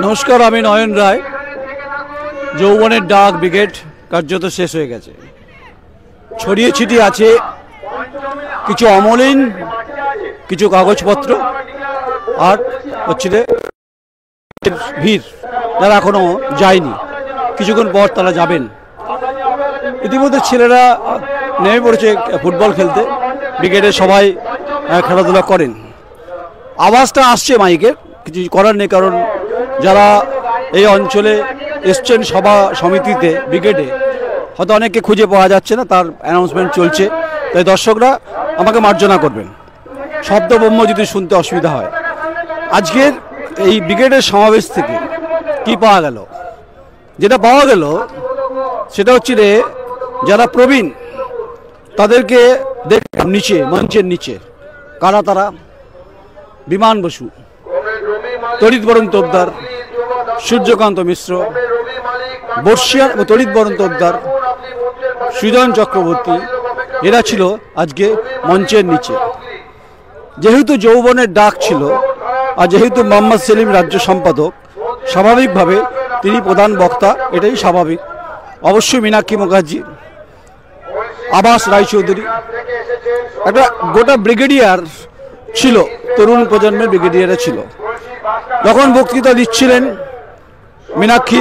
নমস্কার, আমি নয়ন রায়। যৌবনের ডাক ব্রিগেড কার্যত শেষ হয়ে গেছে। ছড়িয়ে ছিটিয়ে আছে কিছু অমলিন কিছু কাগজপত্র আর হচ্ছে ভিড়, যারা এখনো যায়নি, কিছুক্ষণ পর তারা যাবেন। ইতিমধ্যে ছেলেরা নেমে পড়েছে ফুটবল খেলতে। ব্রিগেডে সবাই খেলাধুলা করেন। আওয়াজটা আসছে মাইকের, কিছু করার নেই, কারণ যারা এই অঞ্চলে এসছেন সভা সমিতিতে ব্রিগেডে, হয়তো অনেককে খুঁজে পাওয়া যাচ্ছে না, তার অ্যানাউন্সমেন্ট চলছে। তাই দর্শকরা আমাকে মার্জনা করবেন শব্দব্রহ্ম যদি শুনতে অসুবিধা হয়। আজকের এই ব্রিগেডের সমাবেশ থেকে কি পাওয়া গেল? যেটা পাওয়া গেল সেটা হচ্ছে যারা প্রবীণ তাদেরকে দেখলাম নিচে, মঞ্চের নিচে। কারা তারা? বিমান বসু, তড়িৎ বরণ তোপদার, সূর্যকান্ত মিশ্র, বর্ষিয়ান তড়িৎ বরণ তোপদার, সৃজন চক্রবর্তী, এরা ছিল আজকে মঞ্চের নিচে। যেহেতু যৌবনের ডাক ছিল আর যেহেতু মোহাম্মদ সেলিম রাজ্য সম্পাদক, স্বাভাবিকভাবে তিনি প্রধান বক্তা, এটাই স্বাভাবিক। অবশ্যই মীনাক্ষী মুখার্জি, আবাস রায়চৌধুরী, একটা গোটা ব্রিগেডিয়ার ছিল, তরুণ প্রজন্মের ব্রিগেডিয়ারে ছিল। যখন বক্তৃতা দিচ্ছিলেন মীনাক্ষী,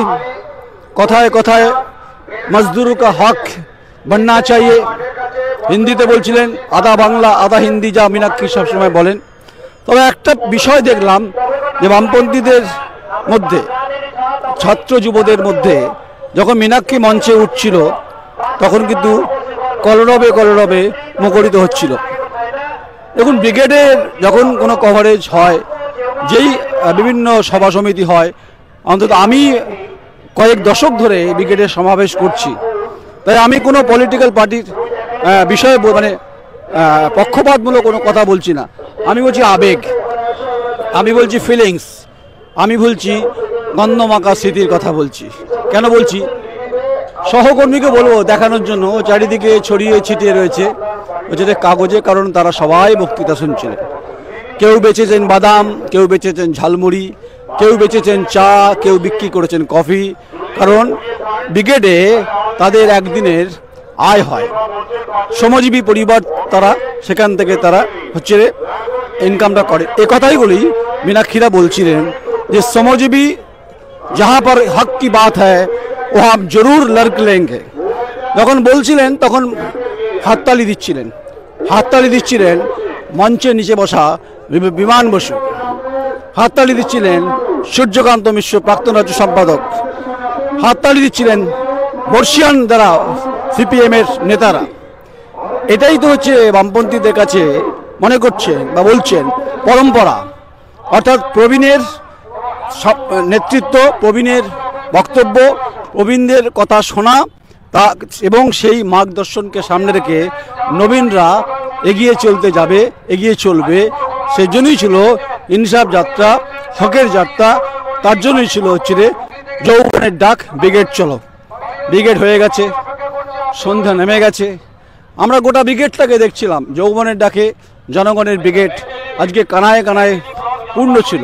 কথায় কথায় মজদুর কা হক বননা চাইয়ে, হিন্দিতে বলছিলেন, আধা বাংলা আধা হিন্দি, যা মীনাক্ষী সবসময় বলেন। তবে একটা বিষয় দেখলাম যে বামপন্থীদের মধ্যে, ছাত্র যুবদের মধ্যে যখন মীনাক্ষী মঞ্চে উঠছিল তখন কিন্তু কলরবে কলরবে মুখরিত হচ্ছিল। দেখুন, ব্রিগেডের যখন কোনো কভারেজ হয়, যেই বিভিন্ন সভা সমিতি হয়, অন্তত আমি কয়েক দশক ধরে ব্রিগেডের সমাবেশ করছি, তাই আমি কোনো পলিটিক্যাল পার্টির বিষয়ে মানে পক্ষপাতমূলক কোনো কথা বলছি না। আমি বলছি আবেগ, আমি বলছি ফিলিংস, আমি বলছি গন্ধমাখা স্মৃতির কথা বলছি। কেন বলছি? সহকর্মীকে বলবো দেখানোর জন্য, চারিদিকে ছড়িয়ে ছিটিয়ে রয়েছে যেটা কাগজে, কারণ তারা সবাই বক্তৃতা শুনছিলেন। কেউ বেচেছেন বাদাম, কেউ বেচেছেন ঝালমুড়ি, কেউ বেচেছেন চা, কেউ বিক্রি করেছেন কফি, কারণ ব্রিগেডে তাদের একদিনের আয় হয়। শ্রমজীবী পরিবার তারা, সেখান থেকে তারা হচ্ছে ইনকামটা করে। এ কথাইগুলি মীনাক্ষীরা বলছিলেন যে শ্রমজীবী যাহা পর হক কি বাত হ্যায় ও হাম জরুর লড়ক লেঙ্গে। যখন বলছিলেন তখন হাততালি দিচ্ছিলেন মঞ্চের নিচে বসা বিমান বসু, হাততালি দিচ্ছিলেন সূর্যকান্ত মিশ্র, প্রাক্তন রাজ্য সম্পাদক, হাততালি দিচ্ছিলেন বর্ষিয়ান দ্বারা সিপিএমের নেতারা। এটাই তো হচ্ছে বামপন্থীদের কাছে মনে করছেন বা বলছেন পরম্পরা, অর্থাৎ প্রবীণের নেতৃত্ব, প্রবীণের বক্তব্য, প্রবীণদের কথা শোনা, তা এবং সেই মার্গদর্শনকে সামনে রেখে নবীনরা এগিয়ে চলবে। সেই জন্যই ছিল ইনসাফ যাত্রা, হকের যাত্রা। তার জন্যই ছিল হচ্ছে যৌবনের ডাক, ব্রিগেড চলো। ব্রিগেড হয়ে গেছে, সন্ধ্যা নেমে গেছে। আমরা গোটা ব্রিগেডটাকে দেখছিলাম, যৌবনের ডাকে জনগণের ব্রিগেড আজকে কানায় কানায় পূর্ণ ছিল।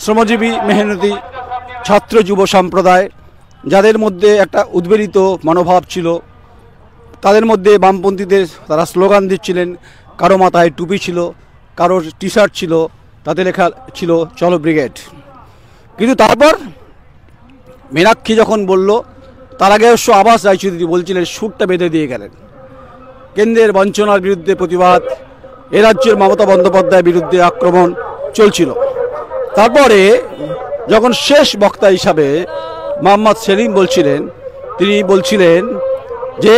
শ্রমজীবী মেহনতি ছাত্র যুব সম্প্রদায়, যাদের মধ্যে একটা উদ্বেলিত মনোভাব ছিল। তাদের মধ্যে বামপন্থীদের তারা স্লোগান দিচ্ছিলেন, কারো মাথায় টুপি ছিল, কারোর টি শার্ট ছিল, তাতে লেখা ছিল চলো ব্রিগেড। কিন্তু তারপর মীনাক্ষী যখন বলল, তার আগে অবশ্য আবাস রায়চৌধুরী বলছিলেন, সুরটা বেঁধে দিয়ে গেলেন। কেন্দ্রের বঞ্চনার বিরুদ্ধে প্রতিবাদ, এ রাজ্যের মমতা বন্দ্যোপাধ্যায়ের বিরুদ্ধে আক্রমণ চলছিল। তারপরে যখন শেষ বক্তা হিসাবে মোহাম্মদ সেলিম বলছিলেন, তিনি বলছিলেন যে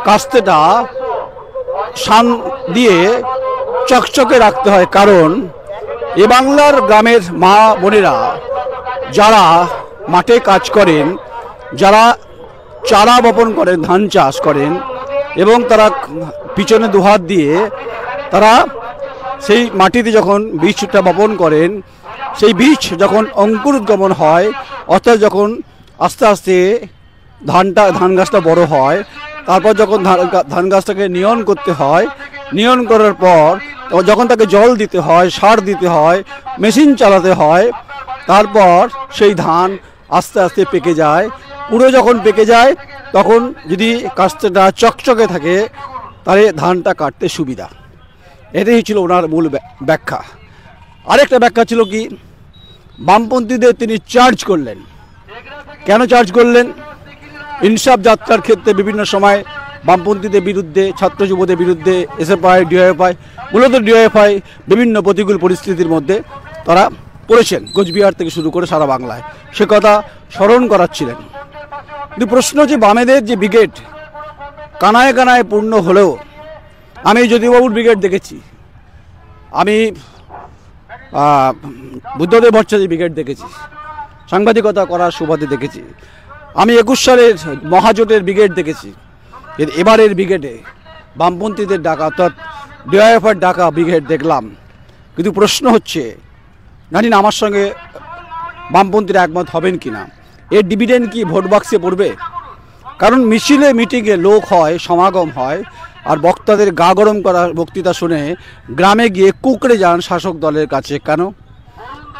কাস্তেটা শান দিয়ে চকচকে রাখতে হয়, কারণ এ বাংলার গ্রামের মা বোনেরা যারা মাঠে কাজ করেন, যারা চারা বপন করেন, ধান চাষ করেন, এবং তারা পিছনে দুহাত দিয়ে তারা সেই মাটিতে যখন বীজটা বপন করেন, সেই বীজ যখন অঙ্কুরোদ্গমন হয়, অর্থাৎ যখন আস্তে আস্তে ধান গাছটা বড় হয়, তারপর যখন ধান গাছটাকে নিয়ন করতে হয়, নিয়ন করার পর যখন তাকে জল দিতে হয়, সার দিতে হয়, মেশিন চালাতে হয়, তারপর সেই ধান আস্তে আস্তে পেকে যায়। পুরো যখন পেকে যায় তখন যদি কাস্তেটা চকচকে থাকে তাহলে ধানটা কাটতে সুবিধা। এটাই ছিল ওনার মূল ব্যাখ্যা। আরেকটা ব্যাখ্যা ছিল কি, বামপন্থীদের তিনি চার্জ করলেন। কেন চার্জ করলেন? ইনসাফ যাত্রার ক্ষেত্রে বিভিন্ন সময় বামপন্থীদের বিরুদ্ধে, ছাত্র যুবদের বিরুদ্ধে, এসএফআই, ডিওএফআই, মূলত ডিওএফআই বিভিন্ন প্রতিকূল পরিস্থিতির মধ্যে তারা পড়েছেন, কোচবিহার থেকে শুরু করে সারা বাংলায়, সে কথা স্মরণ করাচ্ছিলেন। কিন্তু প্রশ্ন হচ্ছে, বামেদের যে ব্রিগেড কানায় কানায় পূর্ণ হলেও, আমি জ্যোতিবাবুর ব্রিগেড দেখেছি, আমি বুদ্ধদেব ভট্টাচার্যের ব্রিগেড দেখেছি, সাংবাদিকতা করার সুবাদে দেখেছি, আমি 21 সালের মহাজোটের ব্রিগেড দেখেছি, এবারের ব্রিগেডে বামপন্থীদের ডাকা অর্থাৎ ডিওএফআইয়ের ডাকা ব্রিগেড দেখলাম। কিন্তু প্রশ্ন হচ্ছে, জানি না আমার সঙ্গে বামপন্থীরা একমত হবেন কিনা, এর ডিভিডেন্ড কি ভোট বাক্সে পড়বে? কারণ মিছিলে মিটিংয়ে লোক হয়, সমাগম হয়, আর বক্তাদের গা গরম করা বক্তৃতা শুনে গ্রামে গিয়ে কুঁকড়ে যান শাসক দলের কাছে। কেন?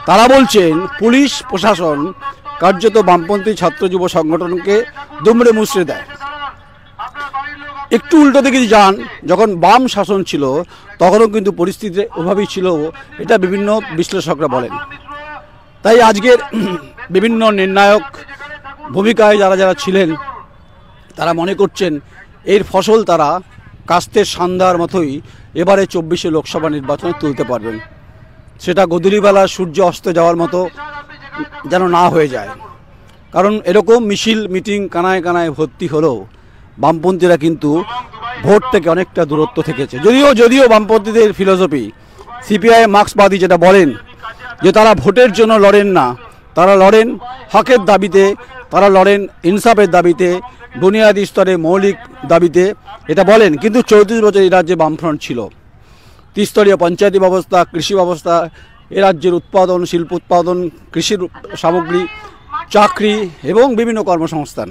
তারা বলছেন পুলিশ প্রশাসন কার্যত বামপন্থী ছাত্র যুব সংগঠনকে দুমড়ে মুচড়ে দেয়। একটু উল্টো দিকে যান, যখন বাম শাসন ছিল তখনও কিন্তু পরিস্থিতি ওভাবেই ছিল, এটা বিভিন্ন বিশ্লেষকরা বলেন। তাই আজকের বিভিন্ন নির্ণায়ক ভূমিকায় যারা যারা ছিলেন তারা মনে করছেন এর ফসল তারা কাস্তের সন্ধ্যার মতোই এবারে 24শে লোকসভা নির্বাচনে তুলতে পারবেন। সেটা গধূলিবেলা সূর্য অস্ত যাওয়ার মতো যেন না হয়ে যায়। কারণ এরকম মিছিল মিটিং কানায় কানায় ভর্তি হলেও বামপন্থীরা কিন্তু ভোট থেকে অনেকটা দূরত্ব থেকেছে। যদিও বামপন্থীদের ফিলোসফি, সিপিআই মার্ক্সবাদী যেটা বলেন যে তারা ভোটের জন্য লড়েন না, তারা লড়েন হকের দাবিতে, তারা লড়েন ইনসাফের দাবিতে, বুনিয়াদী স্তরে মৌলিক দাবিতে, এটা বলেন। কিন্তু 34 বছর এই রাজ্যে বামফ্রন্ট ছিল। ত্রিস্তরীয় পঞ্চায়েতি ব্যবস্থা, কৃষি ব্যবস্থা, এ রাজ্যের উৎপাদন, শিল্প উৎপাদন, কৃষির সামগ্রী, চাকরি এবং বিভিন্ন কর্মসংস্থান,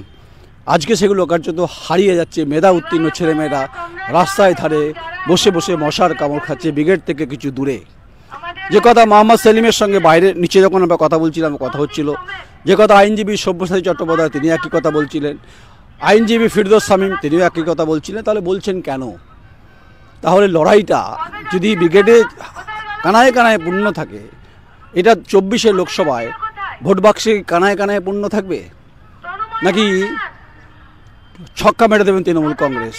আজকে সেগুলো কার্যত হারিয়ে যাচ্ছে। মেধা উত্তীর্ণ ছেলেমেয়েরা রাস্তায় ধারে বসে বসে মশার কামড় খাচ্ছে ব্রিগেড থেকে কিছু দূরে। যে কথা মোহাম্মদ সেলিমের সঙ্গে বাইরে নিচে যখন আমরা কথা বলছিলাম, কথা হচ্ছিল, যে কথা আইনজীবী সব্যসাচী চট্টোপাধ্যায় তিনি একই কথা বলছিলেন, আইনজীবী ফিরদৌস শামীম তিনিও একই কথা বলছিলেন। তাহলে বলছেন কেন? তাহলে লড়াইটা যদি ব্রিগেডে কানায় কানায় পূর্ণ থাকে, এটা 24শে লোকসভায় ভোট বাক্সে কানায় কানায় পূর্ণ থাকবে, নাকি ছক্কা মেরে দেবেন তৃণমূল কংগ্রেস?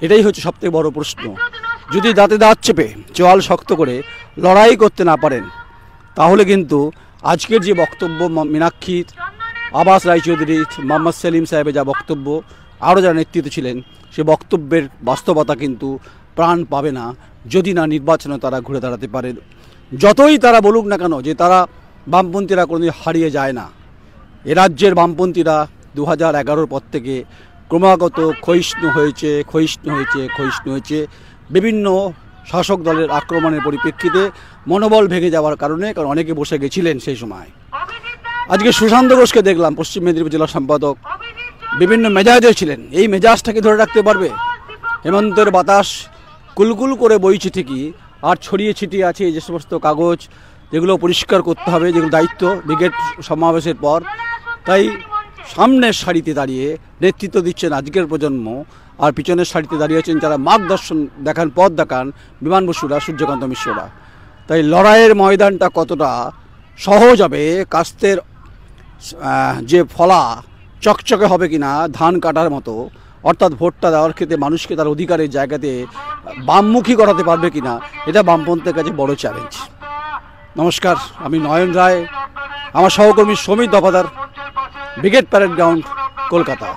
এটাই হচ্ছে সবথেকে বড় প্রশ্ন। যদি দাঁতে দাঁত চেপে চোয়াল শক্ত করে লড়াই করতে না পারেন, তাহলে কিন্তু আজকের যে বক্তব্য মীনাক্ষীর, আবাস রায়চৌধুরী, মোহাম্মদ সেলিম সাহেবের যা বক্তব্য, আরও যারা নেতৃত্ব ছিলেন, সে বক্তব্যের বাস্তবতা কিন্তু প্রাণ পাবে না যদি না নির্বাচনে তারা ঘুরে দাঁড়াতে পারে। যতই তারা বলুক না কেন যে তারা বামপন্থীরা কোনোদিন হারিয়ে যায় না, এ রাজ্যের বামপন্থীরা 2011 পর থেকে ক্রমাগত ক্ষয়িষ্ণু হয়েছে বিভিন্ন শাসক দলের আক্রমণের পরিপ্রেক্ষিতে, মনোবল ভেঙে যাওয়ার কারণে। কারণ অনেকে বসে গেছিলেন সেই সময়। আজকে সুশান্ত ঘোষকে দেখলাম, পশ্চিম মেদিনীপুর জেলা সম্পাদক, বিভিন্ন মেজাজে ছিলেন। এই মেজাজটাকে ধরে রাখতে পারবে? হেমন্তের বাতাস কুলকুল করে বইছে ঠিকই, আর ছড়িয়ে ছিটিয়ে আছে যে সমস্ত কাগজ, যেগুলো পরিষ্কার করতে হবে, যেগুলো দায়িত্ব ব্রিগেড সমাবেশের পর। তাই সামনের সারিতে দাঁড়িয়ে নেতৃত্ব দিচ্ছেন আজকের প্রজন্ম, আর পিছনের সারিতে দাঁড়িয়েছেন যারা মার্গদর্শন দেখান, পথ দেখান, বিমান বসুরা, সূর্যকান্ত মিশ্ররা। তাই লড়াইয়ের ময়দানটা কতটা সহজ হবে, কাস্তের যে ফলা চকচকে হবে কিনা ধান কাটার মতো, অর্থাৎ ভোটটা দেওয়ার ক্ষেত্রে মানুষকে তার অধিকারের জায়গাতে বামমুখী করাতে পারবে কিনা, এটা বামপন্থীর কাছে বড় চ্যালেঞ্জ। নমস্কার, আমি নয়ন রায়, আমার সহকর্মী Samit Dafadar, brigade parade ground, Kolkata.